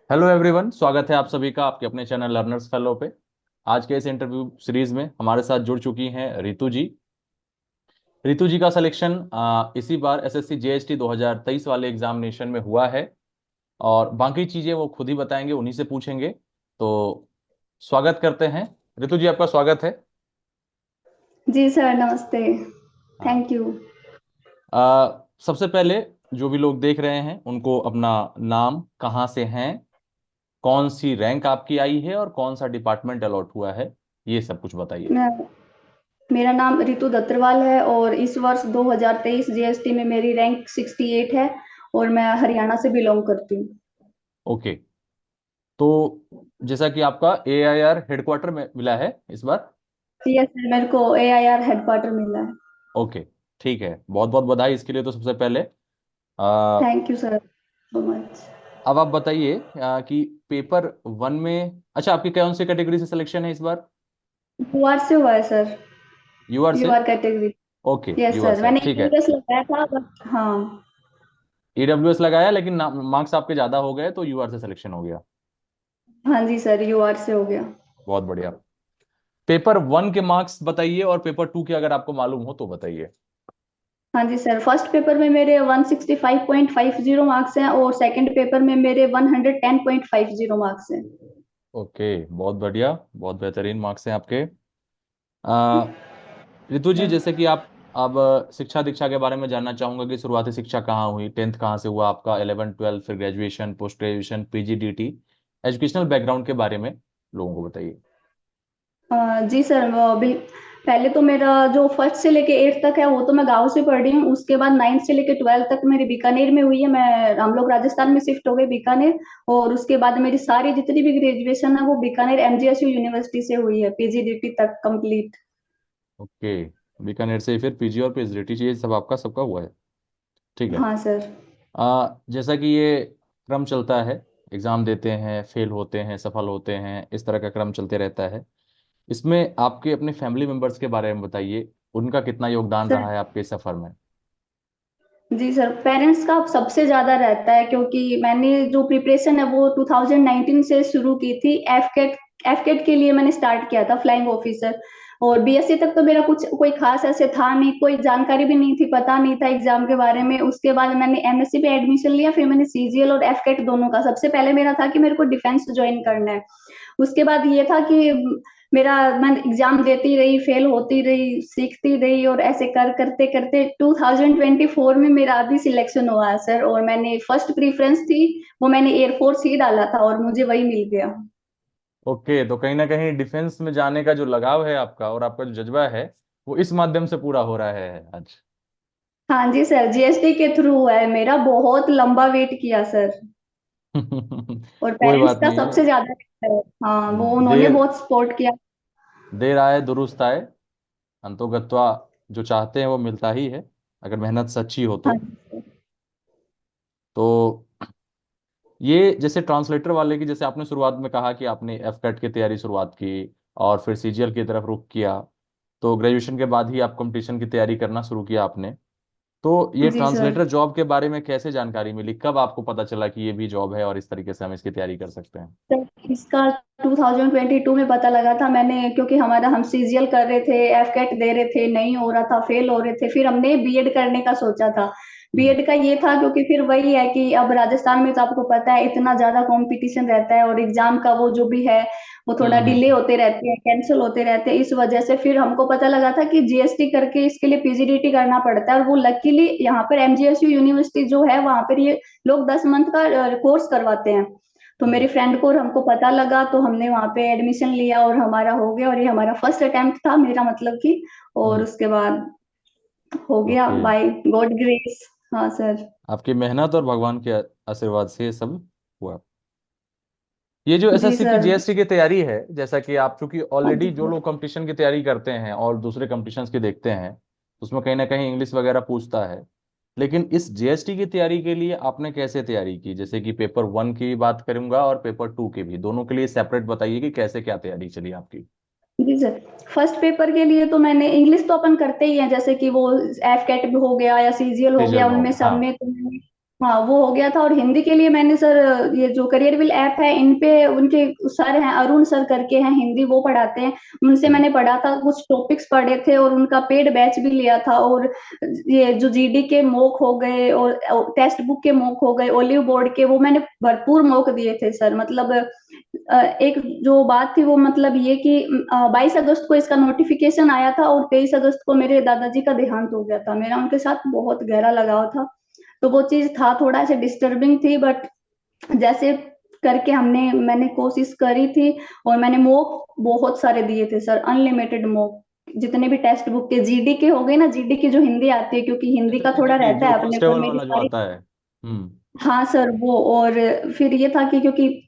Hello everyone, स्वागत है आप सभी का आपके अपने चैनल लर्नर्स फेलो पे। आज के इस इंटरव्यू सीरीज में हमारे साथ जुड़ चुकी हैं रितु जी। रितु जी का सिलेक्शन इसी बार एसएससी जेएसटी 2023 वाले एग्जामिनेशन में हुआ है और बाकी चीजें वो खुद ही बताएंगे, उन्हीं से पूछेंगे। तो स्वागत करते हैं। रितु जी, आपका स्वागत है। जी सर, नमस्ते। हाँ। Thank you. सबसे पहले जो भी लोग देख रहे हैं उनको अपना नाम, कहाँ से हैं, कौन सी रैंक आपकी आई है और कौन सा डिपार्टमेंट अलॉट हुआ है, ये सब कुछ बताइए। मैं मेरा नाम रितु दत्तरवाल है और इस वर्ष 2023 जीएसटी में मेरी रैंक 68 है और मैं हरियाणा से बिलोंग करती हूँ। ओके। तो जैसा कि आपका एआईआर हेडक्वार्टर में मिला है इस बार। यस सर, मेरे को एआईआर हेडक्वार्टर मिला है। ओके, ठीक है, बहुत बहुत बधाई इसके लिए। तो सबसे पहले आ, thank you sir so much. अब आप बताइए कि पेपर वन में, अच्छा, आपकी कौन सी कैटेगरी से सिलेक्शन है इस बार? यूआर से हुआ है सर। यूआर से। UR category. Okay, yes UR sir, से, मैंने ठीक है। ईडब्ल्यूएस लगाया था बट हाँ। ईडब्ल्यूएस लगाया लेकिन मार्क्स आपके ज्यादा हो गए तो यूआर से सिलेक्शन हो गया। हाँ जी सर, यूआर से हो गया। बहुत बढ़िया। पेपर वन के मार्क्स बताइए और पेपर टू के अगर आपको मालूम हो तो बताइए। हाँ जी सर, फर्स्ट पेपर में मेरे 165.50 मार्क्स हैं और सेकंड पेपर में मेरे 110.50 मार्क्स हैं। ओके, बहुत बढ़िया, बहुत बेहतरीन मार्क्स हैं आपके। रितु जी, जैसे कि आप अब शिक्षा दीक्षा के बारे में जानना चाहूंगा कि शुरुआती शिक्षा कहाँ हुई, टेंथ कहाँ से हुआ आपका, 11 12, फिर graduation, post graduation, PGDT, educational background के बारे में लोगों को बताइए। जी सर, पहले तो मेरा जो फर्स्ट से लेके एट्थ तक है वो तो मैं गांव से पढ़ रही हूँ। उसके बाद नाइन्थ से लेके ट्वेल्थ तक मेरी बीकानेर में हुई है। हम लोग राजस्थान में शिफ्ट हो गए बीकानेर। और उसके बाद मेरी सारी जितनी भी ग्रेजुएशन है वो बीकानेर एमजीएसयू यूनिवर्सिटी से हुई है, पीजीडीटी तक कंप्लीट। ओके, बीकानेर से फिर पीजी और पीएचडी ये सब आपका सबका हुआ है। ठीक है। हाँ सर। जैसा कि ये क्रम चलता है, एग्जाम देते हैं, फेल होते हैं, सफल होते हैं, इस तरह का क्रम चलते रहता है। इसमें आपके अपने फैमिली मेंबर्स के बारे में बताइए, उनका कितना योगदान सर रहा है आपके सफर में। जी सर, पेरेंट्स का सबसे ज्यादा रहता है क्योंकि मैंने जो प्रिपरेशन है वो 2019 से शुरू की थी। एफकेट के लिए मैंने स्टार्ट किया था, फ्लाइंग ऑफिसर। और बीएससी तक तो मेरा कुछ कोई खास ऐसे था नहीं, कोई जानकारी भी नहीं थी, पता नहीं था एग्जाम के बारे में। उसके बाद मैंने एमएससी पे एडमिशन लिया, फिर मैंने सीजीएल और एफकेट दोनों का। सबसे पहले मेरा था कि मेरे को डिफेंस ज्वाइन करना है। उसके बाद ये था कि मेरा मैं एग्जाम देती रही, फेल होती रही, सीखती रही और ऐसे करते करते 2024 में मेरा अभी सिलेक्शन हुआ है सर। और मैंने फर्स्ट प्रीफरेंस थी वो मैंने एयरफोर्स ही डाला था और मुझे वही मिल गया। ओके, तो कहीं ना कहीं डिफेंस में जाने का जो लगाव है आपका और आपका जो जज्बा है वो इस माध्यम से पूरा हो रहा है आज। हाँ जी सर, जीएसटी के थ्रू हुआ है मेरा। बहुत लंबा वेट किया सर। और कोई पेरेंट्स बात का नहीं है। सबसे ज्यादा है। हाँ, वो उन्होंने देर बहुत सपोर्ट किया। देर आए दुरुस्त आए, अंतोगत्वा जो चाहते हैं वो मिलता ही है, अगर मेहनत सच्ची हो हाँ तो। जी सर। तो ये जैसे ट्रांसलेटर वाले की, जैसे आपने शुरुआत में कहा कि आपने एफ कैट की तैयारी शुरुआत की और फिर सीजीएल की तरफ रुख किया, तो ग्रेजुएशन के बाद ही आप कंपटीशन की तैयारी करना शुरू किया आपने। तो ये जी सर, ट्रांसलेटर जॉब के बारे में कैसे जानकारी मिली, कब आपको पता चला कि ये भी जॉब है और इस तरीके से हम इसकी तैयारी कर सकते हैं? सर इसका 2022 में पता लगा था मैंने, क्योंकि हम सीजीएल कर रहे थे, एफकेट दे रहे थे, नहीं हो रहा था, फेल हो रहे थे। फिर हमने बीएड करने का सोचा था। हम्म। बीएड का ये था क्योंकि फिर वही है कि अब राजस्थान में तो आपको पता है इतना ज्यादा कंपटीशन रहता है और एग्जाम का वो जो भी है वो थोड़ा डिले हम्म। होते रहते हैं, कैंसिल होते रहते हैं। इस वजह से फिर हमको पता लगा था कि जीएसटी करके इसके लिए पीजीडीटी करना पड़ता है। और वो लकीली यहाँ पर एमजीएसयू यूनिवर्सिटी जो है वहां पर ये लोग 10 मंथ का कोर्स करवाते हैं। तो हम्म। मेरी फ्रेंड को और हमको पता लगा तो हमने वहां पे एडमिशन लिया और हमारा हो गया। और ये हमारा फर्स्ट अटेम्प्ट था मेरा, मतलब कि। और हम्म। उसके बाद हो गया ओके, बाय गॉड ग्रेस। हाँ सर। आपकी मेहनत और भगवान के आशीर्वाद से ये सब हुआ। ये जो जी एसएससी की सर। जीएसटी की तैयारी है, जैसा कि आप चूंकि हाँ जी ऑलरेडी जो सर। लोग कंपटीशन की तैयारी करते हैं और दूसरे कंपटीशंस की देखते हैं, उसमें कहीं ना कहीं इंग्लिश वगैरह पूछता है। लेकिन इस जीएसटी की तैयारी के लिए आपने कैसे तैयारी की? जैसे कि पेपर वन की भी बात करूंगा और पेपर टू की भी, दोनों के लिए सेपरेट बताइए कि कैसे क्या तैयारी चली आपकी। जी सर, फर्स्ट पेपर के लिए तो मैंने इंग्लिश तो अपन करते ही हैं, जैसे कि वो एफ कैट हो गया या सीजीएल हो गया, सीजल में उनमें होगा, सब हाँ। में तो मैंने हाँ वो हो गया था। और हिंदी के लिए मैंने सर ये जो करियर विल ऐप है इन पे उनके सर हैं, अरुण सर करके हैं, हिंदी वो पढ़ाते हैं। उनसे हम्म। मैंने पढ़ा था, कुछ टॉपिक्स पढ़े थे और उनका पेड बैच भी लिया था। और ये जो जीडी के मॉक हो गए और टेक्स्ट बुक के मॉक हो गए, ओलिव बोर्ड के, वो मैंने भरपूर मॉक दिए थे सर। मतलब एक जो बात थी वो मतलब ये कि 22 अगस्त को इसका नोटिफिकेशन आया था और 23 अगस्त को मेरे दादाजी का देहांत हो गया था। मेरा उनके साथ बहुत गहरा लगाव था, तो वो चीज था, थोड़ा सा डिस्टर्बिंग थी। बट जैसे करके मैंने कोशिश करी थी। और मैंने मॉक बहुत सारे दिए थे सर, अनलिमिटेड मॉक। जितने भी टेक्स्ट बुक के, जीडी के हो गए ना, जीडी की जो हिंदी आती है, क्योंकि हिंदी अच्छा का अच्छा, थोड़ा जीडी रहता जो है अपने ऊपर, कांस्टेबल मेरी वाला जो सारी। आता है। हम्म। हाँ सर वो। और फिर ये था कि क्योंकि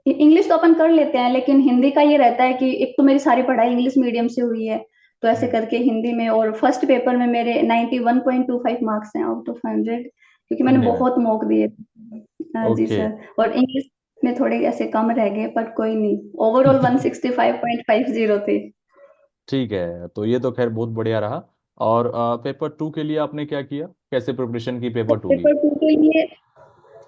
इंग्लिश तो अपन कर लेते हैं, लेकिन हिंदी का ये रहता है कि एक तो मेरी सारी पढ़ाई इंग्लिश मीडियम से हुई है, तो ऐसे हम्म। करके हिंदी में। और फर्स्ट पेपर में मेरे 91.25 मार्क्स हैं आउट ऑफ 100, क्योंकि मैंने हिंदी में। बहुत मॉक दिए। हाँ जी ओके। सर। और इंग्लिश में थोड़े ऐसे कम रह गए, पर कोई नहीं, ओवरऑल 165.50 थे। ठीक है, तो ये तो खैर बहुत बढ़िया रहा। और पेपर टू के लिए आपने क्या किया, कैसे प्रिपरेशन की पेपर टू की? पेपर टू के लिए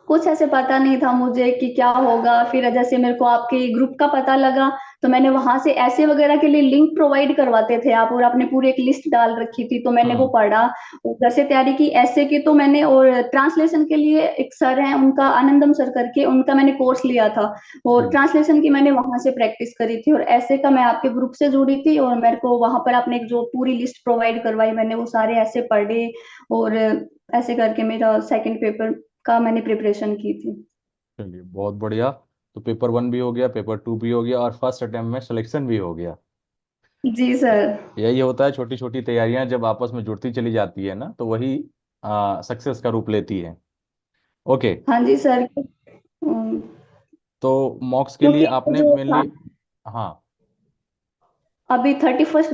कुछ ऐसे पता नहीं था मुझे कि क्या होगा। फिर जैसे मेरे को आपके ग्रुप का पता लगा, तो मैंने वहां से ऐसे वगैरह के लिए लिंक प्रोवाइड करवाते थे आप, और आपने पूरी एक लिस्ट डाल रखी थी, तो मैंने वो हम्म। पढ़ा। और घर से तैयारी की ऐसे की तो मैंने। और ट्रांसलेशन के लिए एक सर हैं, उनका आनंदम सर करके, उनका मैंने कोर्स लिया था, और हम्म। ट्रांसलेशन की मैंने वहां से प्रैक्टिस करी थी। और ऐसे का मैं आपके ग्रुप से जुड़ी थी, और मेरे को वहां पर आपने एक जो पूरी लिस्ट प्रोवाइड करवाई, मैंने वो सारे ऐसे पढ़े। और ऐसे करके मेरा सेकंड पेपर का मैंने प्रिपरेशन की थी। चलिए बहुत बढ़िया। तो पेपर वन भी हो गया, पेपर टू भी हो गया, और फर्स्ट अटेम्प्ट में सिलेक्शन भी हो गया। जी सर। यही होता है, छोटी छोटी तैयारियां जब आपस में जुड़ती चली जाती है ना, तो वही सक्सेस का रूप लेती है। ओके। हाँ जी सर। तो मॉक्स के लिए क्योंकि आपने जो था, मेनली। हाँ। अभी 31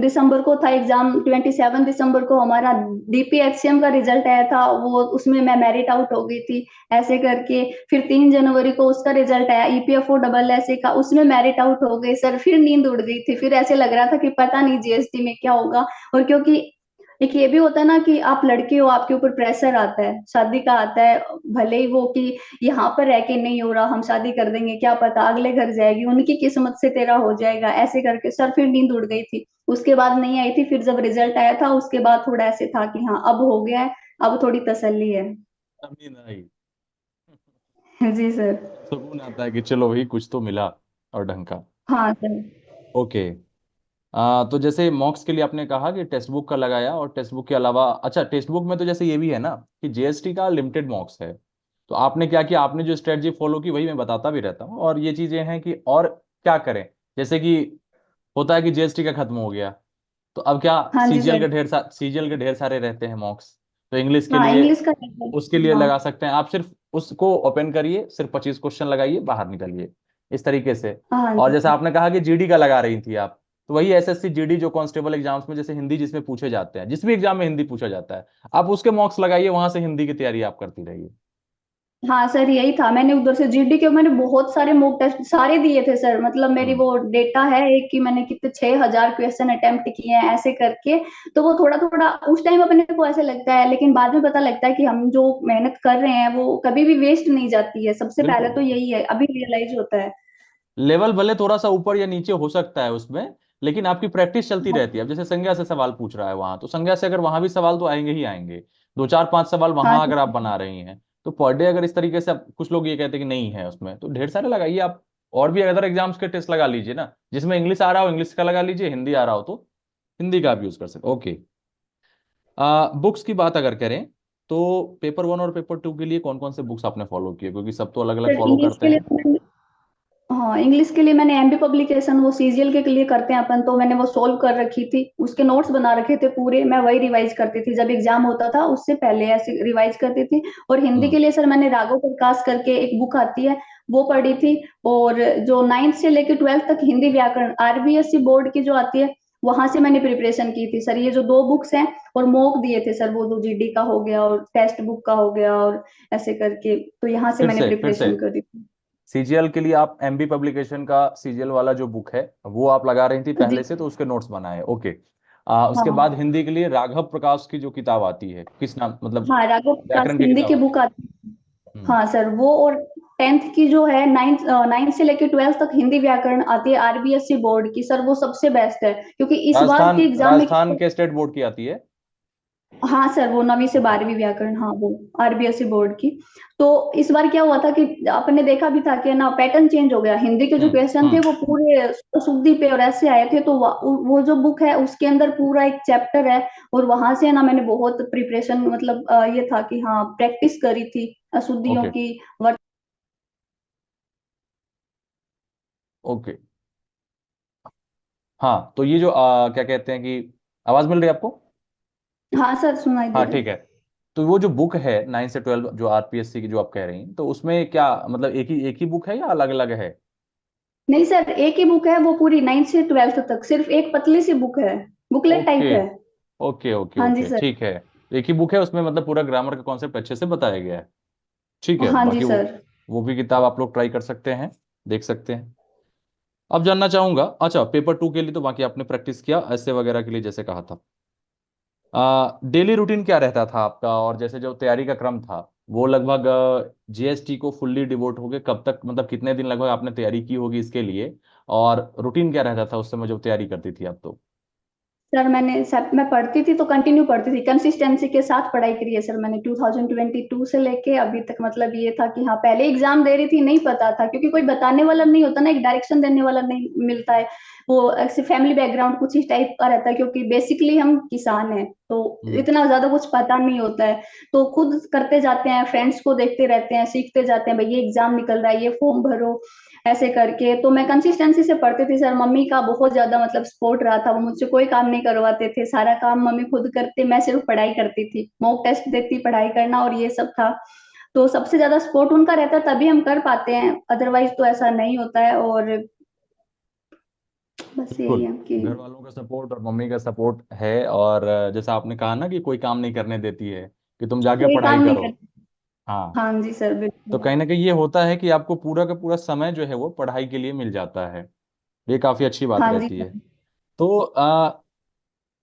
दिसंबर को था एग्जाम, 27 दिसंबर को हमारा डीपीएचसीएम का रिजल्ट आया था, वो उसमें मैं मेरिट आउट हो गई थी। ऐसे करके फिर 3 जनवरी को उसका रिजल्ट आया, ईपीएफओ डबल एस का, उसमें मेरिट आउट हो गई सर। फिर नींद उड़ गई थी, फिर ऐसे लग रहा था कि पता नहीं जीएसटी में क्या होगा। और क्योंकि एक ये भी होता है ना कि आप लड़के हो, आपके ऊपर प्रेशर आता है, शादी का आता है। भले ही वो कि यहाँ पर रह के नहीं हो रहा, हम शादी कर देंगे, क्या पता अगले घर जाएगी, उनकी किस्मत से तेरा हो जाएगा, ऐसे करके सर फिर नींद उड़ गई थी। उसके बाद नहीं आई थी। फिर जब रिजल्ट आया था उसके बाद थोड़ा ऐसे था कि हाँ अब हो गया है, अब थोड़ी तसल्ली है। अभी नहीं। जी सर। सुकून आता है कि चलो भाई कुछ तो मिला, और ढंग का। हाँ सर। ओके। तो जैसे मॉक्स के लिए आपने कहा कि टेक्स्ट बुक का लगाया, और टेक्स्ट बुक के अलावा अच्छा, टेक्स्ट बुक में तो जैसे ये भी है ना कि जीएसटी का लिमिटेड मॉक्स है। तो आपने क्या किया, आपने जो स्ट्रेटजी फॉलो की वही मैं बताता भी रहता हूँ, और ये चीजें हैं कि और क्या करें। जैसे कि होता है कि जीएसटी का खत्म हो गया, तो अब क्या, हाँ जी सर। सीजीएल के ढेर सारे रहते हैं मॉक्स। तो इंग्लिश के हाँ लिए इंग्लिश का। उसके लिए हाँ। लगा सकते हैं आप, सिर्फ उसको ओपन करिए, सिर्फ 25 क्वेश्चन लगाइए, बाहर निकलिए, इस तरीके से। हाँ और जी जैसे सर। आपने कहा कि जीडी का लगा रही थी आप, तो वही एसएससी जीडी जो कांस्टेबल एग्जाम्स में जैसे हिंदी जिसमें पूछे जाते हैं, जिस भी एग्जाम में हिंदी पूछा जाता है, आप उसके मॉक्स लगाइए, वहां से हिंदी की तैयारी आप करती रहिए। हाँ सर यही था, मैंने उधर से जीडी के मैंने बहुत सारे मॉक टेस्ट सारे दिए थे सर। मतलब मेरी हम्म। वो डेटा है एक कि मैंने कितने 6,000 क्वेश्चन अटेम्प्ट किए हैं ऐसे करके। तो वो थोड़ा थोड़ा उस टाइम अपने को ऐसे लगता है, लेकिन बाद में पता लगता है कि हम जो मेहनत कर रहे हैं वो कभी भी वेस्ट नहीं जाती है। सबसे पहले बिल्कुल तो बिल्कुल। यही है, अभी रियलाइज होता है। लेवल भले थोड़ा सा ऊपर या नीचे हो सकता है उसमें, लेकिन आपकी प्रैक्टिस चलती रहती है। अब जैसे संज्ञा से सवाल पूछ रहा है वहां, तो संज्ञा से अगर वहां भी सवाल तो आएंगे ही आएंगे। दो चार पांच सवाल हाँ वहां जी। अगर आप बना रही हैं, तो पर डे अगर इस तरीके से कुछ लोग ये कहते हैं कि नहीं है उसमें, तो ढेर सारे लगाइए आप। और भी अदर एग्जाम्स के टेस्ट लगा लीजिए ना, जिसमें इंग्लिश आ रहा हो इंग्लिश का लगा लीजिए, हिंदी आ रहा हो तो हिंदी का आप यूज कर सकते। ओके। बुक्स की बात अगर करें, तो पेपर वन और पेपर टू के लिए कौन कौन से बुक्स आपने फॉलो किए, क्योंकि सब तो अलग अलग सर फॉलो इंग्लिश करते के लिए हैं। हाँ इंग्लिश के लिए मैंने एमबी पब्लिकेशन, वो सीजीएल के लिए करते हैं अपन, तो मैंने वो सोल्व कर रखी थी, उसके नोट्स बना रखे थे पूरे। मैं वही रिवाइज करती थी जब एग्जाम होता था, उससे पहले ऐसे रिवाइज करती थी। और हिंदी हम्म। के लिए सर मैंने राघव प्रकाश करके एक बुक आती है, वो पढ़ी थी। और जो 9th से लेकर 12th तक हिंदी व्याकरण आरबीएससी बोर्ड की जो आती है, वहां से मैंने प्रिपरेशन की थी सर। ये जो दो बुक्स हैं, और मॉक दिए थे सर, वो जो जीडी का हो गया और टेक्स्ट बुक का हो गया, और ऐसे करके, तो यहाँ से मैंने फिर से प्रिपरेशन करी थी। सीजीएल के लिए आप एमबी पब्लिकेशन का सीजीएल वाला जो बुक है वो आप लगा रही थी जी। पहले से, तो उसके नोट्स बनाए। ओके। उसके बाद हाँ हिंदी के लिए राघव प्रकाश की जो किताब आती है, किस नाम, मतलब हाँ, राघव प्रकाश व्याकरण की की हिंदी किताब की आती बुक है। आती है। हाँ सर, वो और 10th की जो है, नाइन्थ से लेकर 12th तक हिंदी व्याकरण आती है आरबीएससी बोर्ड की सर, वो सबसे बेस्ट है क्योंकि इस बार राजस्थान के एग्जाम में। राजस्थान के स्टेट बोर्ड की आती है। हाँ सर, वो 9वीं से ओके। 12वीं व्याकरण, हाँ वो आरबीएसई बोर्ड की। तो इस बार क्या हुआ था कि आपने देखा भी था कि ना पैटर्न चेंज हो गया, हिंदी के जो क्वेश्चन थे हम्म। वो पूरे शुद्धि पे और ऐसे आए थे, तो वो जो बुक है उसके अंदर पूरा एक चैप्टर है, और वहां से ना मैंने बहुत प्रिपरेशन, मतलब ये था कि हाँ प्रैक्टिस करी थी अशुद्धियों ओके। की। ओके। हाँ, तो ये जो क्या कहते हैं कि आवाज मिल रही है आपको? हाँ सर, सुनाई दे हाँ, रहा ठीक है। है। तो वो जो बुक है 9 से 12 जो आरपीएससी की जो आप कह रही हैं, तो उसमें क्या मतलब एक ही बुक है या अलग अलग है? नहीं सर, एक ही बुक है, वो पूरी 9th से 12th तक, सिर्फ एक पतली सी बुक है, बुकलेट टाइप ओके। है। ओके ओके हाँ जी ओके, सर। ठीक है। तो एक ही बुक है, उसमें मतलब पूरा ग्रामर का कॉन्सेप्ट अच्छे से बताया गया है। ठीक है, हाँ जी बाकी वो सर। वो भी किताब आप लोग ट्राई कर सकते हैं, देख सकते हैं। अब जानना चाहूंगा, अच्छा पेपर 2 के लिए तो बाकी आपने प्रैक्टिस किया, ऐसे वगैरह के लिए जैसे कहा था, डेली रूटीन क्या रहता था आपका, और जैसे जो तैयारी का क्रम था वो लगभग जीएसटी को फुल्ली डिवोट हो गए कब तक, मतलब कितने दिन लगभग आपने तैयारी की होगी इसके लिए, और रूटीन क्या रहता था उस समय जब तैयारी करती थी आप तो? सर मैं पढ़ती थी तो कंटिन्यू पढ़ती थी, कंसिस्टेंसी के साथ पढ़ाई करी है सर मैंने 2022 से लेके अभी तक। मतलब ये था कि हाँ पहले एग्जाम दे रही थी, नहीं पता था क्योंकि कोई बताने वाला नहीं होता ना, एक डायरेक्शन देने वाला नहीं मिलता है। वो ऐसे फैमिली बैकग्राउंड कुछ इस टाइप का रहता है, क्योंकि बेसिकली हम किसान हैं तो हम्म। इतना ज्यादा कुछ पता नहीं होता है। तो खुद करते जाते हैं, फ्रेंड्स को देखते रहते हैं, सीखते जाते हैं, भाई ये एग्जाम निकल रहा है, ये फॉर्म भरो, ऐसे करके। तो मैं कंसिस्टेंसी से पढ़ती थी सर, मम्मी का बहुत ज्यादा मतलब सपोर्ट रहा था, वो मुझसे कोई काम नहीं करवाते थे, सारा काम मम्मी खुद करते, मैं सिर्फ पढ़ाई करती थी, मॉक टेस्ट देती, पढ़ाई करना और ये सब था। तो सबसे ज्यादा सपोर्ट उनका रहता है, तभी हम कर पाते हैं, अदरवाइज तो ऐसा नहीं होता है। और बस यही बिल्कुल। है कि घर वालों का सपोर्ट और मम्मी का सपोर्ट है, और जैसा आपने कहा ना कि कोई काम नहीं करने देती है, कि तुम जाके कोई पढ़ाई काम नहीं करो। करते। हाँ। हाँ जी सर, तो बिल्कुल। कहीं ना कहीं ये होता है कि आपको पूरा का पूरा समय जो है वो पढ़ाई के लिए मिल जाता है, ये काफी अच्छी बात हाँ जी रहती है। सर। तो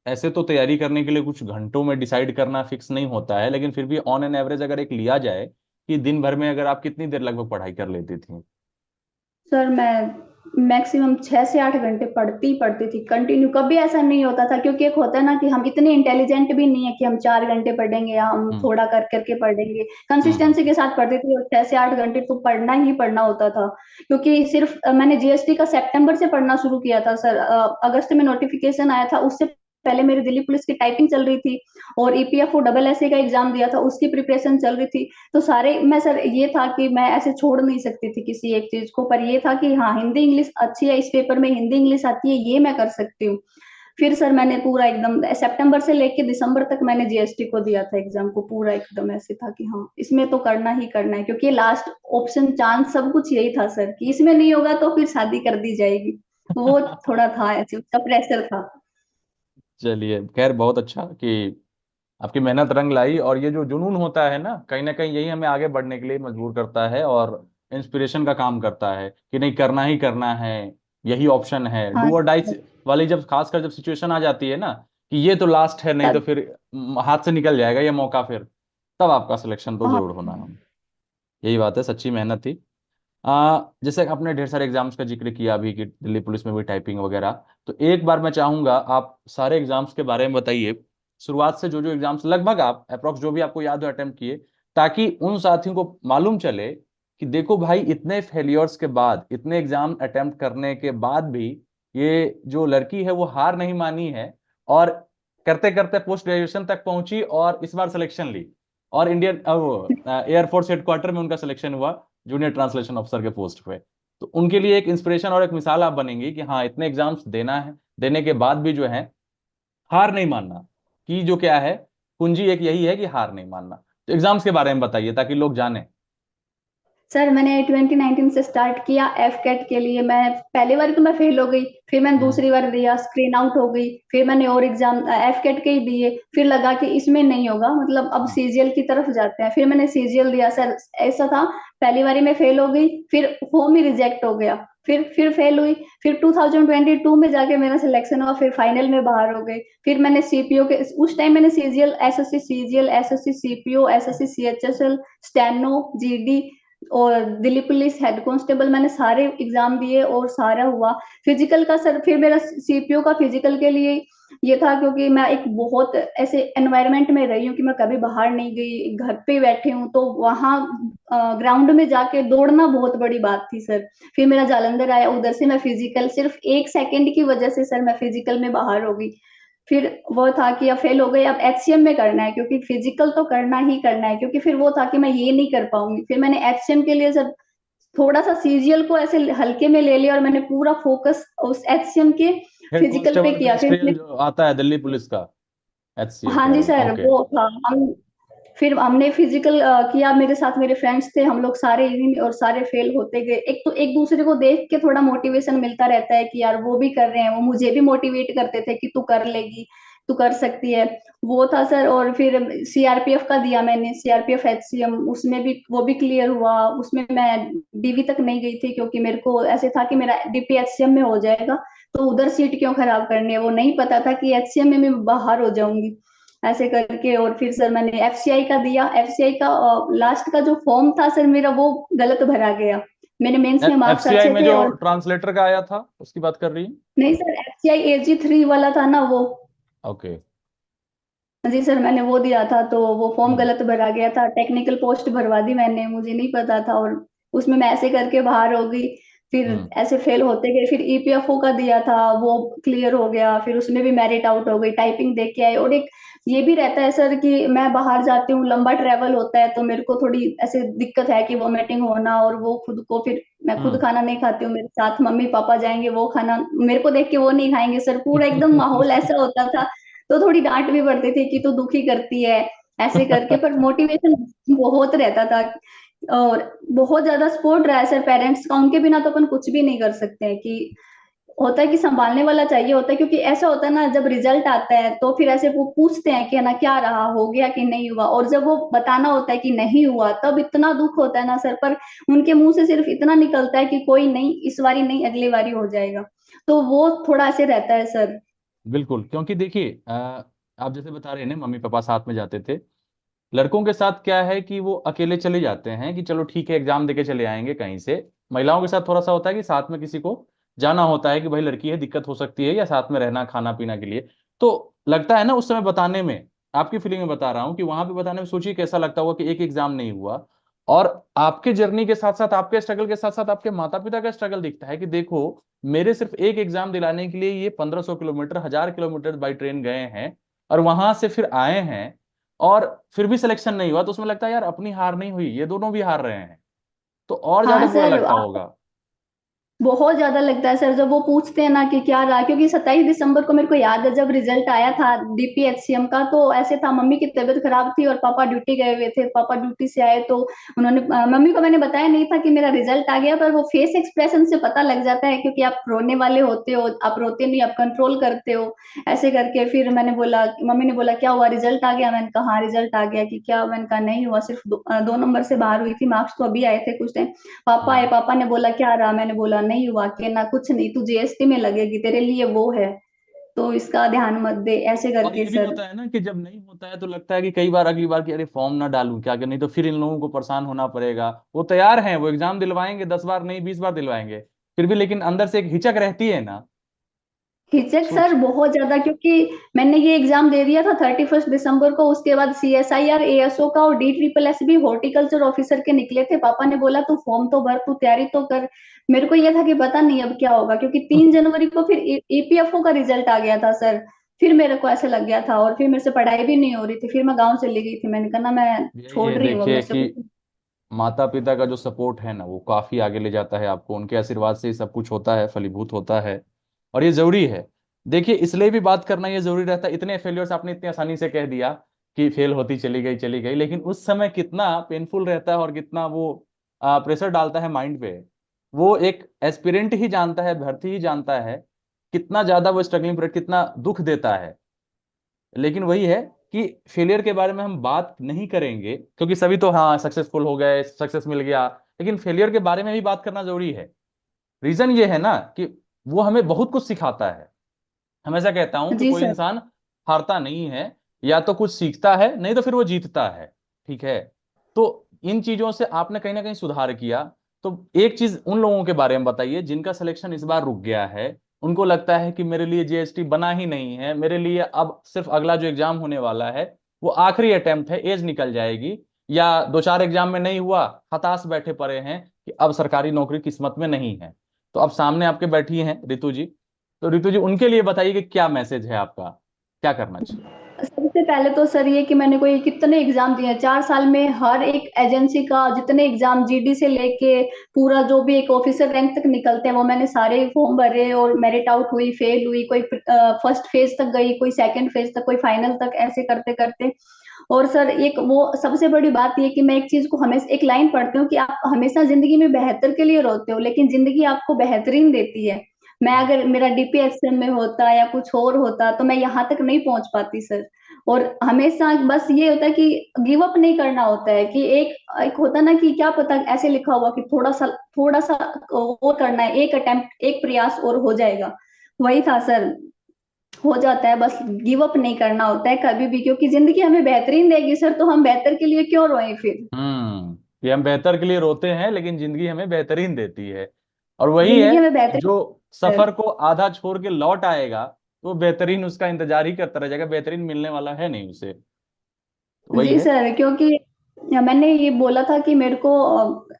ऐसे तो तैयारी करने के लिए कुछ घंटों में डिसाइड करना फिक्स नहीं होता है, लेकिन फिर भी ऑन एन एवरेज अगर एक लिया जाए कि दिन भर में अगर आप कितनी देर लगभग पढ़ाई कर लेती थी? सर मैं मैक्सिमम 6 से 8 घंटे पढ़ती ही पढ़ती थी कंटिन्यू, कभी ऐसा नहीं होता था, क्योंकि एक होता है ना कि हम इतने इंटेलिजेंट भी नहीं है कि हम 4 घंटे पढ़ेंगे या हम हम्म। थोड़ा कर करके पढ़ेंगे। हम्म। कंसिस्टेंसी के साथ पढ़ती थी और 6 से 8 घंटे तो पढ़ना ही पढ़ना होता था। क्योंकि सिर्फ मैंने जीएसटी का सितंबर से पढ़ना शुरू किया था सर, अगस्त में नोटिफिकेशन आया था, उससे पहले मेरी दिल्ली पुलिस की टाइपिंग चल रही थी, और ईपीएफओ डबल एसए का एग्जाम दिया था, उसकी प्रिपरेशन चल रही थी। तो सारे मैं सर, ये था कि मैं ऐसे छोड़ नहीं सकती थी किसी एक चीज को, पर ये था कि हाँ हिंदी इंग्लिश अच्छी है, इस पेपर में हिंदी इंग्लिश आती है, ये मैं कर सकती हूँ। फिर सर मैंने पूरा एकदम सितंबर से लेके दिसंबर तक मैंने जीएसटी को दिया था एग्जाम को, पूरा एकदम ऐसे था कि हाँ इसमें तो करना ही करना है, क्योंकि लास्ट ऑप्शन चांस सब कुछ यही था सर कि इसमें नहीं होगा तो फिर शादी कर दी जाएगी। वो थोड़ा था ऐसे, उसका प्रेशर था। चलिए, खैर बहुत अच्छा कि आपकी मेहनत रंग लाई, और ये जो जुनून होता है ना कहीं यही हमें आगे बढ़ने के लिए मजबूर करता है, और इंस्पिरेशन का काम करता है कि नहीं करना ही करना है, यही ऑप्शन है, हाँ डू और डाई वाली जब खासकर जब सिचुएशन आ जाती है ना कि ये तो लास्ट है, नहीं तो तब फिर हाथ से निकल जाएगा ये मौका, फिर तब आपका सिलेक्शन तो हाँ जरूर होना है। यही बात है, सच्ची मेहनत थी। जैसे आपने ढेर सारे एग्जाम्स का जिक्र किया अभी कि दिल्ली पुलिस में भी टाइपिंग वगैरह, तो एक बार मैं चाहूंगा आप सारे एग्जाम्स के बारे में बताइए, शुरुआत से जो जो एग्जाम्स लगभग आप अप्रोक्स जो भी आपको याद हो अटेम्प्ट किए, ताकि उन साथियों को मालूम चले कि देखो भाई इतने फेलियर्स के बाद, इतने एग्जाम अटेम्प्ट करने के बाद भी ये जो लड़की है वो हार नहीं मानी है, और करते करते पोस्ट ग्रेजुएशन तक पहुंची और इस बार सिलेक्शन ली, और इंडियन एयरफोर्स हेडक्वार्टर में उनका सिलेक्शन हुआ जूनियर ट्रांसलेशन ऑफिसर के पोस्ट पे। तो उनके लिए एक इंस्पिरेशन और एक मिसाल आप बनेंगी कि हाँ इतने एग्जाम्स देना है, देने के बाद भी जो है हार नहीं मानना, कि जो क्या है कुंजी एक यही है कि हार नहीं मानना। तो एग्जाम्स के बारे में बताइए ताकि लोग जाने। सर मैंने 2019 से स्टार्ट किया एफ कैट के लिए। मैं पहली बार तो मैं फेल हो गई, फिर मैंने हम्म। दूसरी बार दिया, स्क्रीन आउट हो गई, फिर मैंने और एग्जाम एफ कैट के ही दिए, फिर लगा कि इसमें नहीं होगा, मतलब अब हम्म। सीजीएल की तरफ जाते हैं, फिर मैंने सीजीएल दिया सर। ऐसा था, पहली बारी में फेल हो गई, फिर फॉर्म ही रिजेक्ट हो गया, फिर फेल हुई, फिर 2022 में जाके मेरा सिलेक्शन हुआ, फिर फाइनल में बाहर हो गई। फिर मैंने सीपीओ के उस टाइम मैंने CGL SSC CPO SSC CHSL steno GD और दिल्ली पुलिस हेड कांस्टेबल मैंने सारे एग्जाम दिए और सारा हुआ। फिजिकल का सर फिर मेरा सीपीओ का फिजिकल के लिए ये था, क्योंकि मैं एक बहुत ऐसे एनवायरनमेंट में रही हूँ कि मैं कभी बाहर नहीं गई, घर पे बैठी हूँ, तो वहां ग्राउंड में जाके दौड़ना बहुत बड़ी बात थी सर। फिर मेरा जालंधर आया, उधर से मैं फिजिकल सिर्फ 1 सेकंड की वजह से सर मैं फिजिकल में बाहर हो गई। फिर वो था कि अब फेल हो गई, अब एचसीएम में करना है, क्योंकि फिजिकल तो करना ही करना है, क्योंकि फिर वो था कि मैं ये नहीं कर पाऊंगी। फिर मैंने एचसीएम के लिए सर थोड़ा सा सीजीएल को ऐसे हल्के में ले लिया और मैंने पूरा फोकस उस एचसीएम के हेड फिजिकल पे कांस्टेबल किया। फिर मिनिस्ट्रियल मैंने, जो आता है दिल्ली पुलिस का, एचसीएल हाँ कह जी रहे हो, सर ओके। वो था। हम फिर हमने फिजिकल किया, मेरे साथ मेरे फ्रेंड्स थे, हम लोग सारे इवन और सारे फेल होते गए। एक तो एक दूसरे को देख के थोड़ा मोटिवेशन मिलता रहता है कि यार वो भी कर रहे हैं, वो मुझे भी मोटिवेट करते थे कि तू कर लेगी, तू कर सकती है। वो था सर। और फिर सीआरपीएफ का दिया मैंने, सीआरपीएफ एचसीएम, उसमें भी वो भी क्लियर हुआ। उसमें मैं डीवी तक नहीं गई थी, क्योंकि मेरे को ऐसे था कि मेरा डीपीएचसीएम में हो जाएगा, तो उधर सीट क्यों खराब करनी है। वो नहीं पता था कि एचसीएम में मैं बाहर हो जाऊंगी, ऐसे करके। और फिर सर मैंने एफसीआई का दिया। एफसीआई का लास्ट का जो फॉर्म था सर मेरा, वो गलत भरा गया। मेरे मेंस में मार्क्स एफसीआई अच्छे में थे जो और ट्रांसलेटर का आया था उसकी बात कर रही हैं? नहीं सर, एफसीआई एजी 3 वाला था ना वो। ओके। जी सर, मैंने वो दिया था, तो वो फॉर्म हम्म। गलत भरा गया था। टेक्निकल पोस्ट भरवा दी मैंने, मुझे नहीं पता था, और उसमें मैं ऐसे करके बाहर हो गई। फिर हम्म। ऐसे फेल होते गए। फिर ईपीएफओ का दिया था, वो क्लियर हो गया, फिर उसमें भी मेरिट आउट हो गई, टाइपिंग देख के आए। और एक ये भी रहता है सर कि मैं बाहर जाती हूँ, लंबा ट्रेवल होता है, तो मेरे को थोड़ी ऐसे दिक्कत है कि वोमिटिंग होना, और वो खुद को फिर मैं खुद हम्म। खाना नहीं खाती हूँ, मेरे साथ मम्मी पापा जाएंगे, वो खाना मेरे को देख के वो नहीं खाएंगे सर। पूरा एकदम माहौल ऐसा होता था, तो थोड़ी डांट भी पड़ती थी कि तू दुखी करती है, ऐसे करके। पर मोटिवेशन बहुत रहता था, और बहुत ज्यादा सपोर्ट रहा है सर पेरेंट्स का। उनके बिना तो अपन कुछ भी नहीं कर सकते हैं। कि होता है कि संभालने वाला चाहिए होता है, क्योंकि ऐसा होता है ना, जब रिजल्ट आता है तो फिर ऐसे वो पूछते हैं कि है ना क्या रहा, हो गया कि नहीं हुआ, और जब वो बताना होता है कि नहीं हुआ, तब इतना दुख होता है ना सर। पर उनके मुंह से सिर्फ इतना निकलता है कि कोई नहीं, इस बारी नहीं, अगली बारी हो जाएगा। तो वो थोड़ा ऐसे रहता है सर। बिल्कुल, क्योंकि देखिए आप जैसे बता रहे हैं ना, मम्मी पापा साथ में जाते थे। लड़कों के साथ क्या है कि वो अकेले चले जाते हैं कि चलो ठीक है एग्जाम देके चले आएंगे कहीं से। महिलाओं के साथ थोड़ा सा होता है कि साथ में किसी को जाना होता है कि भाई लड़की है, दिक्कत हो सकती है, या साथ में रहना खाना पीना के लिए। तो लगता है ना उस समय बताने में, आपकी फीलिंग में बता रहा हूँ कि वहां पे बताने में सोचिए कैसा लगता होगा कि एक एग्जाम नहीं हुआ। और आपके जर्नी के साथ साथ, आपके स्ट्रगल के साथ साथ आपके माता पिता का स्ट्रगल दिखता है कि देखो, मेरे सिर्फ एक एग्जाम दिलाने के लिए ये 1500 किलोमीटर, 1000 किलोमीटर बाई ट्रेन गए हैं, और वहां से फिर आए हैं, और फिर भी सिलेक्शन नहीं हुआ। तो उसमें लगता है यार अपनी हार नहीं हुई, ये दोनों भी हार रहे हैं, तो और हाँ ज्यादा बुरा सर, लगता होगा। बहुत ज्यादा लगता है सर, जब वो पूछते हैं ना कि क्या रहा। क्योंकि 27 दिसंबर को मेरे को याद है, जब रिजल्ट आया था डीपीएचसीएम का, तो ऐसे था, मम्मी की तबीयत खराब थी और पापा ड्यूटी गए हुए थे। पापा ड्यूटी से आए तो उन्होंने मम्मी को मैंने बताया नहीं था कि मेरा रिजल्ट आ गया, पर वो फेस एक्सप्रेशन से पता लग जाता है, क्योंकि आप रोने वाले होते हो, आप रोते नहीं, आप कंट्रोल करते हो, ऐसे करके। फिर मैंने बोला, मम्मी ने बोला क्या हुआ, रिजल्ट आ गया? मैंने कहा हाँ रिजल्ट आ गया। कि क्या? मैंने कहा नहीं हुआ, सिर्फ 2 नंबर से बाहर हुई थी, मार्क्स तो अभी आए थे कुछ टाइम। पापा आए, हम्म। पापा ने बोला क्या रहा? मैंने बोला नहीं हुआ, के ना कुछ नहीं, तू जीएसटी में लगेगी, तेरे लिए वो है, तो इसका ध्यान मत दे, ऐसे और करके ये भी सर। होता है ना कि जब नहीं होता है तो लगता है कि कई बार अगली बार कि अरे फॉर्म ना डालूं क्या, कि नहीं तो फिर इन लोगों को परेशान होना पड़ेगा। वो तैयार हैं, वो एग्जाम दिलवाएंगे, 10 बार नहीं 20 बार दिलवाएंगे, फिर भी लेकिन अंदर से एक हिचक रहती है ना। हिचक सर सोच। बहुत ज्यादा, क्योंकि मैंने ये एग्जाम दे दिया था 31 दिसंबर को। उसके बाद सीएसआईआर एएसओ का और डी ट्रिपल एस भी हॉर्टिकल्चर ऑफिसर के निकले थे। पापा ने बोला तू फॉर्म तो भर, तू तैयारी तो कर। मेरे को ये था कि पता नहीं अब क्या होगा, क्योंकि 3 जनवरी को फिर ईपीएफओ का रिजल्ट आ गया था सर। फिर मेरे को ऐसे लग गया था, और फिर मेरे से पढ़ाई भी नहीं हो रही थी। फिर मैं गाँव चली गई थी, मैंने कहा ना मैं यही छोड़ है रही हूँ, अब देखिए मेरे से कि कुछ। माता पिता का जो सपोर्ट है ना, वो काफी आगे ले जाता है आपको, उनके आशीर्वाद से ही सब कुछ होता है, फलीभूत होता है। और ये जरूरी है। देखिए इसलिए भी बात करना ये जरूरी रहता है। इतने फेलियर्स आपने इतनी आसानी से कह दिया कि फेल होती चली गई चली गई, लेकिन उस समय कितना पेनफुल रहता है और कितना वो प्रेशर डालता है माइंड पे, वो एक एस्पिरेंट ही जानता है, भर्ती ही जानता है कितना ज्यादा वो स्ट्रगलिंग पीरियड कितना दुख देता है। लेकिन वही है कि फेलियर के बारे में हम बात नहीं करेंगे क्योंकि सभी तो हाँ सक्सेसफुल हो गए, सक्सेस मिल गया, लेकिन फेलियर के बारे में भी बात करना जरूरी है। रीजन ये है ना कि वो हमें बहुत कुछ सिखाता है। हमेशा कहता हूं कि जी कोई सर। इंसान हारता नहीं है, या तो कुछ सीखता है, नहीं तो फिर वो जीतता है। ठीक है। तो इन चीजों से आपने कहीं ना कहीं सुधार किया। तो एक चीज उन लोगों के बारे में बताइए जिनका सिलेक्शन इस बार रुक गया है, उनको लगता है कि मेरे लिए जीएसटी बना ही नहीं है, मेरे लिए अब सिर्फ अगला जो एग्जाम होने वाला है वो आखिरी अटेम्प्ट है, एज निकल जाएगी, या दो चार एग्जाम में नहीं हुआ, हताश बैठे पड़े हैं कि अब सरकारी नौकरी किस्मत में नहीं है। तो अब सामने आपके बैठी हैं रितु जी, तो रितु जी उनके लिए बताइए कि क्या मैसेज है आपका, क्या करना चाहिए। सबसे पहले तो सर ये कि मैंने कोई कितने एग्जाम दिए हैं 4 साल में, हर एक एजेंसी का जितने एग्जाम जीडी से लेके पूरा जो भी एक ऑफिसर रैंक तक निकलते हैं वो मैंने सारे फॉर्म भरे, और मेरिट आउट हुई, फेल हुई, कोई फर्स्ट फेज तक गई, कोई सेकंड फेज तक, कोई फाइनल तक, ऐसे करते करते। और सर एक वो सबसे बड़ी बात ये कि मैं एक चीज को हमेशा एक लाइन पढ़ती हूँ कि आप हमेशा जिंदगी में बेहतर के लिए रोते हो लेकिन जिंदगी आपको बेहतरीन देती है। मैं अगर मेरा डीपीएचएम में होता या कुछ और होता तो मैं यहाँ तक नहीं पहुंच पाती सर। और हमेशा बस ये होता है कि गिव अप नहीं करना होता है, कि एक एक होता ना कि क्या पता ऐसे लिखा हुआ कि थोड़ा सा और करना है, एक अटेम्प्ट, एक प्रयास और हो जाएगा। वही था सर, हो जाता है, बस गिव अप नहीं करना होता है कभी भी, क्योंकि जिंदगी हमें बेहतरीन देगी सर, तो हम बेहतर के लिए क्यों रोएं फिर। कि हम बेहतर के लिए रोते हैं लेकिन जिंदगी हमें बेहतरीन देती है। और वही है जिंदगी हमें कि जो बेहतरीन। सफर को आधा छोड़ के लौट आएगा तो बेहतरीन उसका इंतजार ही करता रह जाएगा, बेहतरीन मिलने वाला है नहीं उसे। तो वही जी है। सर, क्योंकि मैंने ये बोला था कि मेरे को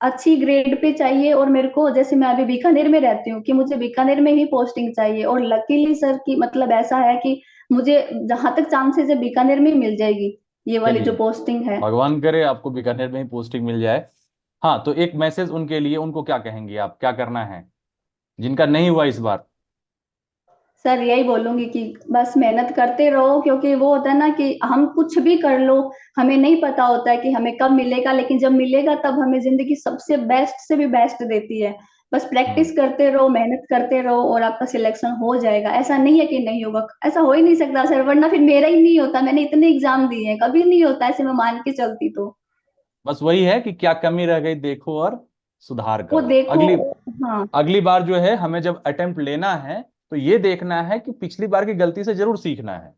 अच्छी ग्रेड पे चाहिए, और मेरे को जैसे मैं अभी बीकानेर में रहती हूँ कि मुझे बीकानेर में ही पोस्टिंग चाहिए, और लकीली सर कि मतलब ऐसा है कि मुझे जहां तक चांसेस है बीकानेर में ही मिल जाएगी ये वाली जो चलिए, पोस्टिंग है। भगवान करे आपको बीकानेर में ही पोस्टिंग मिल जाए। हाँ, तो एक मैसेज उनके लिए, उनको क्या कहेंगे आप, क्या करना है जिनका नहीं हुआ इस बार। सर यही बोलूंगी कि बस मेहनत करते रहो, क्योंकि वो होता है ना कि हम कुछ भी कर लो, हमें नहीं पता होता है कि हमें कब मिलेगा, लेकिन जब मिलेगा तब हमें जिंदगी सबसे बेस्ट से भी बेस्ट देती है। बस हम्म। प्रैक्टिस करते रहो, मेहनत करते रहो, और आपका सिलेक्शन हो जाएगा। ऐसा नहीं है कि नहीं होगा, ऐसा हो ही नहीं सकता सर, वरना फिर मेरा ही नहीं होता, मैंने इतने एग्जाम दिए हैं, कभी नहीं होता ऐसे मैं मान के चलती तो। बस वही है कि क्या कमी रह गई देखो और सुधार वो करो देखो। अगली हाँ। अगली बार जो है हमें जब अटेम्प्ट लेना है तो ये देखना है कि पिछली बार की गलती से जरूर सीखना है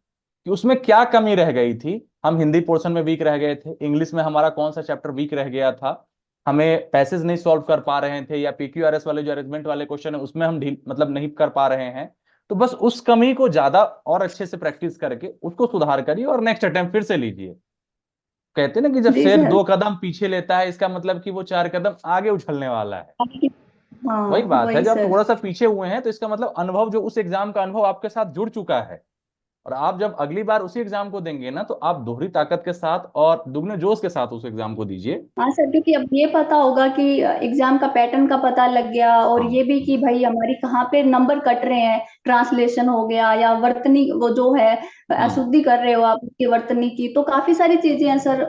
कि उसमें क्या कमी रह गई थी। हम हिंदी पोर्शन में वीक रह गए थे, इंग्लिश में हमारा कौन सा चैप्टर वीक रह गया था, हमें पैसेज नहीं सॉल्व कर पा रहे थे, या पीक्यूआरएस वाले जो अरेंजमेंट वाले क्वेश्चन है उसमें हम ढील मतलब नहीं कर पा रहे हैं। तो बस उस कमी को ज्यादा और अच्छे से प्रैक्टिस करके उसको सुधार करिए और नेक्स्ट अटेम्प्ट फिर से लीजिए। कहते हैं ना कि जब जी शेर सर। 2 कदम पीछे लेता है इसका मतलब कि वो 4 कदम आगे उछलने वाला है। वही हाँ बात है, वही जब आप सर। थोड़ा सा पीछे हुए हैं तो इसका मतलब अनुभव, जो उस एग्जाम का अनुभव आपके साथ जुड़ चुका है, और आप जब अगली बार उसी एग्जाम को देंगे ना तो आप दोहरी ताकत के साथ और दुगने जोश के साथ उस एग्जाम को दीजिए। हाँ सर, क्योंकि अब ये पता होगा कि एग्जाम का पैटर्न का पता लग गया, और हाँ। ये भी कि भाई हमारी कहाँ पे नंबर कट रहे हैं, ट्रांसलेशन हो गया या वर्तनी वो जो है हम्म। अशुद्धि कर रहे हो आप उसकी वर्तनी की, तो काफी सारी चीजें हैं सर।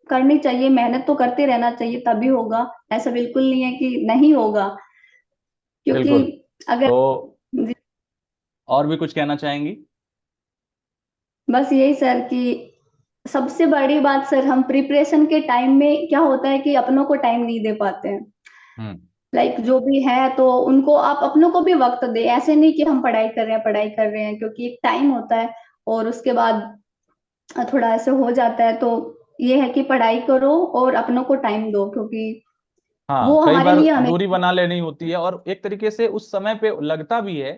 करनी चाहिए, मेहनत तो करते रहना चाहिए, तभी होगा। ऐसा बिल्कुल नहीं है कि नहीं होगा, क्योंकि बिल्कुल। अगर। तो और भी कुछ कहना चाहेंगी। बस यही सर कि सबसे बड़ी बात सर, हम प्रिपरेशन के टाइम में क्या होता है कि अपनों को टाइम नहीं दे पाते हैं। हम्म। लाइक जो भी है तो उनको आप अपनों को भी वक्त दे, ऐसे नहीं कि हम पढ़ाई कर रहे हैं पढ़ाई कर रहे हैं, क्योंकि एक टाइम होता है और उसके बाद थोड़ा ऐसे हो जाता है। तो ये है कि पढ़ाई करो और अपनों को टाइम दो, क्योंकि हाँ, वो कई हमारे बार लिए हमें। दूरी बना लेनी होती है और एक तरीके से उस समय पे लगता भी है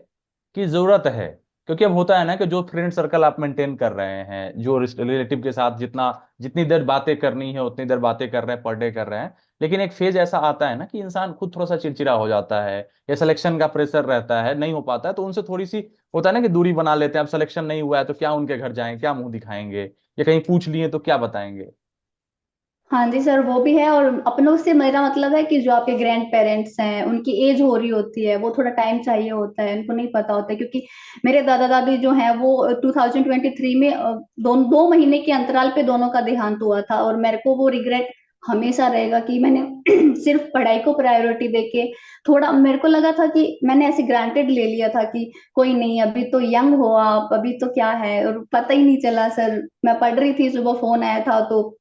कि जरूरत है, क्योंकि अब होता है ना कि जो फ्रेंड सर्कल आप मेंटेन कर रहे हैं, जो रिलेटिव के साथ जितना जितनी देर बातें करनी है उतनी देर बातें कर रहे हैं, पर डे कर रहे हैं, लेकिन एक फेज ऐसा आता है ना कि इंसान खुद थोड़ा सा चिड़चिड़ा हो जाता है, या सिलेक्शन का प्रेशर रहता है, नहीं हो पाता है, तो उनसे थोड़ी सी होता है ना कि दूरी बना लेते हैं। अब सिलेक्शन नहीं हुआ है तो क्या उनके घर जाएं, क्या मुंह दिखाएंगे, या कहीं पूछ लिए तो क्या बताएंगे। हाँ जी सर, वो भी है, और अपनों से मेरा मतलब है कि जो आपके ग्रैंड पेरेंट्स हैं उनकी एज हो रही होती है, वो थोड़ा टाइम चाहिए होता है, उनको नहीं पता होता है, क्योंकि मेरे दादा दादी जो हैं वो 2023 में 2 महीने के अंतराल पे दोनों का देहांत हुआ था, और मेरे को वो रिग्रेट हमेशा रहेगा कि मैंने सिर्फ पढ़ाई को प्रायोरिटी देके, थोड़ा मेरे को लगा था कि मैंने ऐसे ग्रांटेड ले लिया था कि कोई नहीं, अभी तो यंग हो आप, अभी तो क्या है, और पता ही नहीं चला सर। मैं पढ़ रही थी, सुबह फोन आया था, तो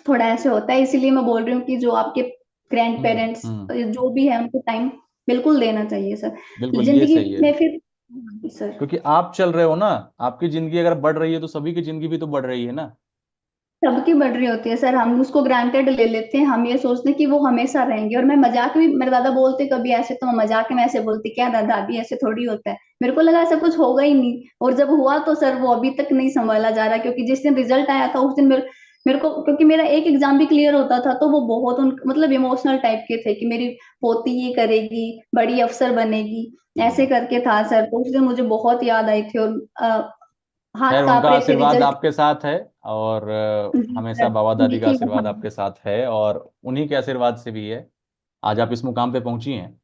थोड़ा ऐसे होता है, इसीलिए मैं बोल रही हूँ कि जो आपके ग्रैंड पेरेंट्स हम्म। जो भी है उनको टाइम बिल्कुल देना चाहिए सर, बिल्कुल ये जिंदगी सही है, में फिर। हाँ, सर। क्योंकि आप चल रहे हो ना, आपकी जिंदगी अगर बढ़ रही है तो सभी की जिंदगी भी तो बढ़ रही है ना। सबकी बढ़ रही होती है सर, हम उसको ग्रांटेड ले लेते हैं, हम ये सोचते हैं कि वो हमेशा रहेंगे। और मैं मजाक में, मेरे दादा बोलते कभी ऐसे, तो मैं मजाक में ऐसे बोलती, क्या दादा अभी ऐसे थोड़ी होता है। मेरे को लगा ऐसा कुछ होगा ही नहीं, और जब हुआ तो सर वो अभी तक नहीं संभाला जा रहा, क्योंकि जिस दिन रिजल्ट आया था उस दिन मेरे को, क्योंकि मेरा एक एग्जाम भी क्लियर होता था, तो वो बहुत मतलब इमोशनल टाइप के थे कि मेरी पोती ये करेगी, बड़ी अफसर बनेगी, ऐसे हम्म। करके था सर। तो उस दिन मुझे बहुत याद आई थी, और खैर हाथ कांप उनका रहे थे आशीर्वाद रिजल्ट। आपके साथ है, और जी हमेशा सर, बाबा दादी का देखिएगा। आशीर्वाद हाँ। आपके साथ है, और उन्हीं के आशीर्वाद से भी है आज आप इस मुकाम पे पहुंची हैं।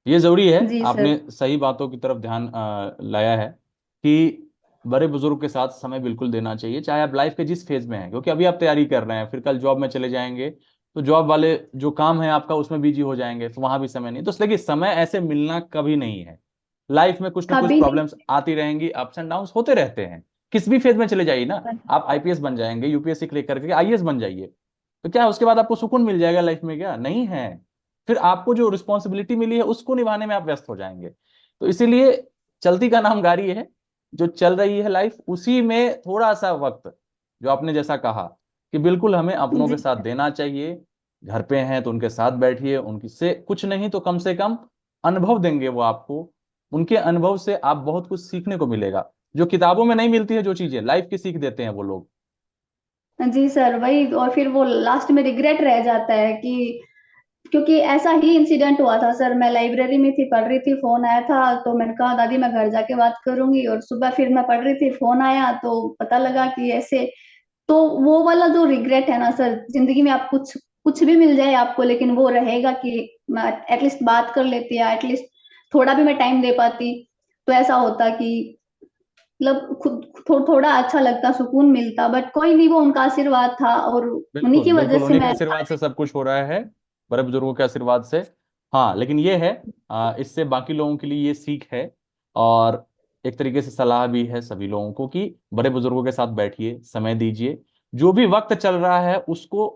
ये जरूरी है, जी सर। आपने सही बातों की तरफ ध्यान लाया है कि बड़े बुजुर्ग के साथ समय बिल्कुल देना चाहिए, चाहे आप लाइफ के जिस फेज में हैं, क्योंकि अभी आप तैयारी कर रहे हैं, फिर कल जॉब में चले जाएंगे तो जॉब वाले जो काम है आपका उसमें बिजी हो जाएंगे, तो वहां भी समय नहीं। तो इसलिए कि समय ऐसे मिलना कभी नहीं है, लाइफ में कुछ ना कुछ कभी नहीं। प्रॉब्लम्स आती रहेंगी, अप्स एंड डाउन्स होते रहते हैं। किस भी फेज में चले जाइए ना, आप आईपीएस बन जाएंगे, यूपीएससी क्लिक करके आईएएस बन जाइए, तो क्या उसके बाद आपको सुकून मिल जाएगा लाइफ में? क्या नहीं है। फिर आपको जो रिस्पॉन्सिबिलिटी मिली है उसको निभाने में आप व्यस्त हो जाएंगे। तो इसीलिए चलती का नाम गाड़ी है, जो चल रही है लाइफ उसी में थोड़ा सा वक्त, जो आपने जैसा कहा कि बिल्कुल हमें अपनों जी के साथ सर। देना चाहिए। घर पे हैं तो उनके साथ बैठिए, उनकी से कुछ नहीं तो कम से कम अनुभव देंगे वो आपको, उनके अनुभव से आप बहुत कुछ सीखने को मिलेगा, जो किताबों में नहीं मिलती है, जो चीजें लाइफ की सीख देते हैं वो लोग। जी सर, वही। और फिर वो लास्ट में रिग्रेट रह जाता है कि, क्योंकि ऐसा ही इंसिडेंट हुआ था सर। मैं लाइब्रेरी में थी, पढ़ रही थी, फोन आया था, तो मैंने कहा दादी मैं घर जाके बात करूंगी, और सुबह फिर मैं पढ़ रही थी, फोन आया, तो पता लगा कि ऐसे। तो वो वाला जो रिग्रेट है ना सर, जिंदगी में आप कुछ कुछ भी मिल जाए आपको, लेकिन वो रहेगा कि मैं एटलीस्ट बात कर लेती, या एटलीस्ट थोड़ा भी मैं टाइम दे पाती, तो ऐसा होता कि मतलब खुद थोड़ा अच्छा लगता, सुकून मिलता। बट कोई नहीं, वो उनका आशीर्वाद था, और उन्हीं बिल्कुल की वजह बिल्कुल, से उन्हीं के मैं आशीर्वाद आज। से सब कुछ हो रहा है, बड़े बुजुर्गों के आशीर्वाद से। हाँ लेकिन ये है, इससे बाकी लोगों के लिए ये सीख है, और एक तरीके से सलाह भी है सभी लोगों को कि बड़े बुजुर्गों के साथ बैठिए, समय दीजिए, जो भी वक्त चल रहा है उसको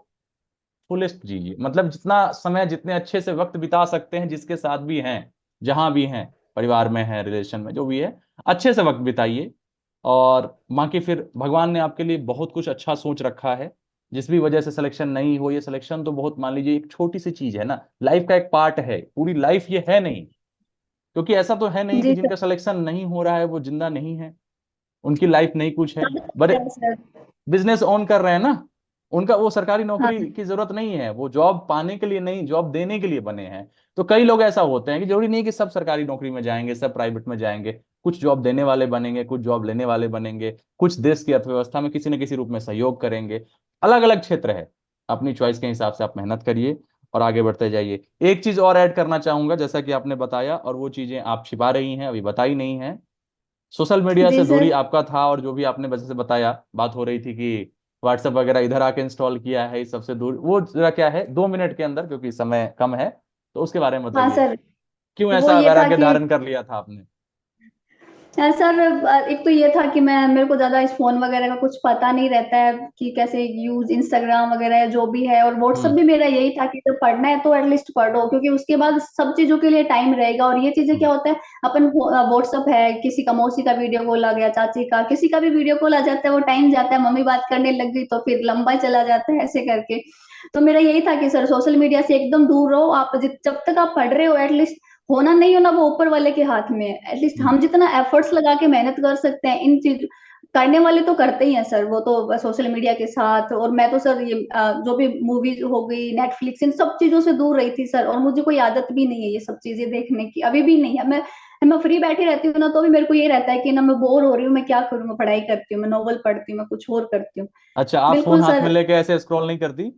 फुलेस्ट जीजिए, मतलब जितना समय, जितने अच्छे से वक्त बिता सकते हैं जिसके साथ भी हैं, जहां भी हैं, परिवार में है, रिलेशन में जो भी है, अच्छे से वक्त बिताइए। और बाकी फिर भगवान ने आपके लिए बहुत कुछ अच्छा सोच रखा है। जिस भी वजह से सिलेक्शन नहीं हो, ये सिलेक्शन तो बहुत, मान लीजिए एक छोटी सी चीज है ना, लाइफ का एक पार्ट है, पूरी लाइफ ये है नहीं। क्योंकि ऐसा तो है नहीं कि जी जिनका सिलेक्शन नहीं हो रहा है वो जिंदा नहीं है, उनकी लाइफ नहीं कुछ है। बड़े सर। बिजनेस ऑन कर रहे हैं ना, उनका वो सरकारी हाँ। नौकरी की जरूरत नहीं है, वो जॉब पाने के लिए नहीं, जॉब देने के लिए बने हैं। तो कई लोग ऐसा होते हैं कि जरूरी नहीं कि सब सरकारी नौकरी में जाएंगे, सब प्राइवेट में जाएंगे, कुछ जॉब देने वाले बनेंगे, कुछ जॉब लेने वाले बनेंगे, कुछ देश की अर्थव्यवस्था में किसी न किसी रूप में सहयोग करेंगे। अलग अलग क्षेत्र है, अपनी चॉइस के हिसाब से आप मेहनत करिए और आगे बढ़ते जाइए। एक चीज और ऐड करना चाहूंगा, जैसा कि आपने बताया और वो चीजें आप छिपा रही हैं, अभी बताई नहीं है। सोशल मीडिया जी से सर। दूरी आपका था, और जो भी आपने वजह से बताया, बात हो रही थी कि व्हाट्सएप वगैरह इधर आके इंस्टॉल किया है, इस सबसे दूर, वो जरा क्या है, 2 मिनट के अंदर, क्योंकि समय कम है, तो उसके बारे में हाँ बताइए, सर। क्यों वो ऐसा ये था वैराग्य कि धारण कर लिया था आपने? सर, एक तो ये था कि मैं मेरे को ज्यादा इस फोन वगैरह का कुछ पता नहीं रहता है कि कैसे यूज इंस्टाग्राम वगैरह जो भी है, और व्हाट्सएप हम्म। भी मेरा यही था कि जब पढ़ना है तो एटलीस्ट पढ़ो, क्योंकि उसके बाद सब चीजों के लिए टाइम रहेगा। और ये चीजें हम्म। क्या होता है, अपन व्हाट्सएप है, किसी का मौसी का वीडियो कॉल आ गया, चाची का, किसी का भी वीडियो कॉल आ जाता है, वो टाइम जाता है, मम्मी बात करने लग गई तो फिर लंबा चला जाता है, ऐसे करके। तो मेरा यही था कि सर सोशल मीडिया से एकदम दूर रहो आप, जब तक आप पढ़ रहे हो एटलीस्ट। होना नहीं होना वो ऊपर वाले के हाथ में है, एटलीस्ट हम्म। हम जितना एफर्ट्स लगा के मेहनत कर सकते हैं इन चीज, करने वाले तो करते ही हैं सर, वो तो सोशल मीडिया के साथ। और मैं तो सर ये जो भी मूवीज हो गई, नेटफ्लिक्स, इन सब चीजों से दूर रही थी सर, और मुझे कोई आदत भी नहीं है ये सब चीजें देखने की, अभी भी नहीं है। मैं फ्री बैठी रहती हूँ ना, तो भी मेरे को ये रहता है कि ना मैं बोर हो रही हूँ, मैं क्या करूँ, मैं पढ़ाई करती हूँ, मैं नॉवल पढ़ती हूँ, मैं कुछ और करती हूँ। अच्छा, आप फोन बिल्कुल हाथ में सर। लेके ऐसे स्क्रॉल नहीं करती?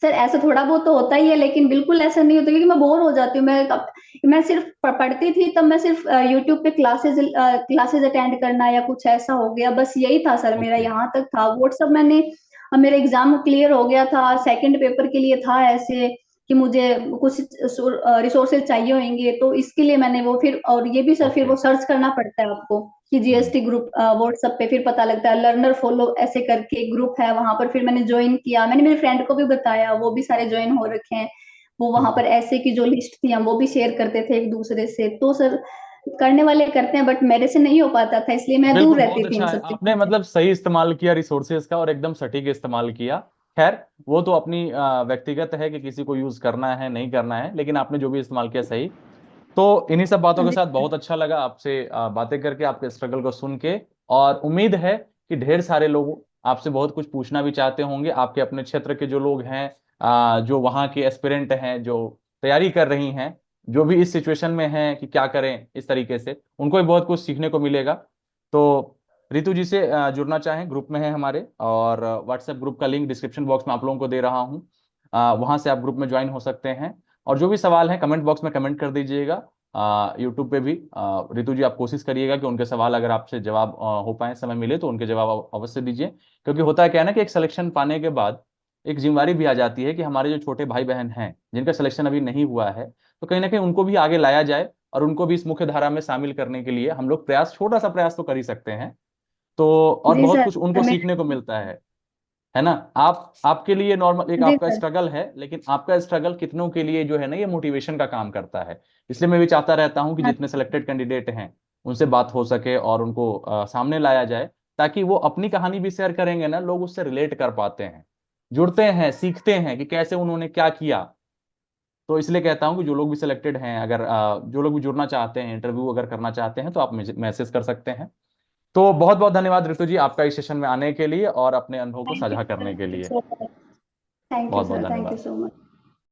सर ऐसा थोड़ा बहुत तो होता ही है, लेकिन बिल्कुल ऐसा नहीं होता, क्योंकि मैं बोर हो जाती हूँ। मैं सिर्फ पढ़ती थी, तब मैं सिर्फ यूट्यूब पे क्लासेस अटेंड करना या कुछ ऐसा हो गया, बस यही था सर मेरा, ओके। यहाँ तक था। व्हाट्सअप मैंने अब मेरा एग्जाम क्लियर हो गया था, सेकंड पेपर के लिए था ऐसे कि मुझे कुछ रिसोर्सेज चाहिए होंगे, तो इसके लिए मैंने वो फिर, और ये भी सर फिर ओके। वो सर्च करना पड़ता है आपको कि जीएसटी ग्रुप व्हाट्सएप पे फिर पता लगता है, लर्नर फॉलो ऐसे करके एक ग्रुप है, वहां पर फिर मैंने ज्वाइन किया, मैंने मेरे फ्रेंड को भी बताया, वो भी सारे ज्वाइन हो रखे हैं। वो वहां पर ऐसे की जो लिस्ट थी हम वो भी शेयर करते थे एक दूसरे से। तो सर करने वाले करते हैं, बट मेरे से नहीं हो पाता था, इसलिए मैं दूर बिल्कुल, बहुत रहती थी इन अच्छा है, सब आपने चीजों से। मतलब सही इस्तेमाल किया रिसोर्सेज का और एकदम सटीक इस्तेमाल किया। खैर, वो तो अपनी व्यक्तिगत है कि किसी को यूज करना है नहीं करना है, लेकिन आपने जो भी इस्तेमाल किया सही। तो इन्हीं सब बातों के जी साथ बहुत अच्छा लगा आपसे बातें करके, आपके स्ट्रगल को सुन के। और उम्मीद है कि ढेर सारे लोग आपसे बहुत कुछ पूछना भी चाहते होंगे, आपके अपने क्षेत्र के जो लोग हैं, जो वहाँ के एस्पिरेंट हैं, जो तैयारी कर रही हैं, जो भी इस सिचुएशन में हैं कि क्या करें इस तरीके से, उनको भी बहुत कुछ सीखने को मिलेगा। तो रितु जी से जुड़ना चाहें, ग्रुप में है हमारे, और व्हाट्सएप ग्रुप का लिंक डिस्क्रिप्शन बॉक्स में आप लोगों को दे रहा हूँ। वहां से आप ग्रुप में ज्वाइन हो सकते हैं। और जो भी सवाल है कमेंट बॉक्स में कमेंट कर दीजिएगा। यूट्यूब पे भी रितु जी आप कोशिश करिएगा कि उनके सवाल अगर आपसे जवाब हो पाए, समय मिले तो उनके जवाब अवश्य दीजिए। क्योंकि होता है क्या है ना कि एक सिलेक्शन पाने के बाद एक जिम्मेवारी भी आ जाती है कि हमारे जो छोटे भाई बहन हैं जिनका सिलेक्शन अभी नहीं हुआ है, तो कहीं ना कहीं उनको भी आगे लाया जाए और उनको भी इस मुख्य धारा में शामिल करने के लिए हम लोग प्रयास, छोटा सा प्रयास तो कर ही सकते हैं। तो और जी बहुत सर। कुछ उनको मैं सीखने को मिलता है ना। आप, आपके लिए नॉर्मल एक जी आपका सर। स्ट्रगल है, लेकिन आपका स्ट्रगल कितनों के लिए जो है ना ये मोटिवेशन का काम करता है। इसलिए मैं भी चाहता रहता हूं कि हाँ जितने सिलेक्टेड कैंडिडेट हैं उनसे बात हो सके और उनको सामने लाया जाए, ताकि वो अपनी कहानी भी शेयर करेंगे ना, लोग उससे रिलेट कर पाते हैं, जुड़ते हैं, सीखते हैं कि कैसे उन्होंने क्या किया। तो इसलिए कहता हूं कि जो लोग भी सिलेक्टेड हैं, अगर जो लोग भी जुड़ना चाहते हैं, इंटरव्यू अगर करना चाहते हैं, तो आप मुझे मैसेज कर सकते हैं। तो बहुत बहुत धन्यवाद ऋतु जी आपका इस सेशन में आने के लिए और अपने अनुभव को थैंक यू साझा सर, करने के थैंक यू लिए। So much. थैंक यू बहुत बहुत सर, थैंक यू धन्यवाद। So much.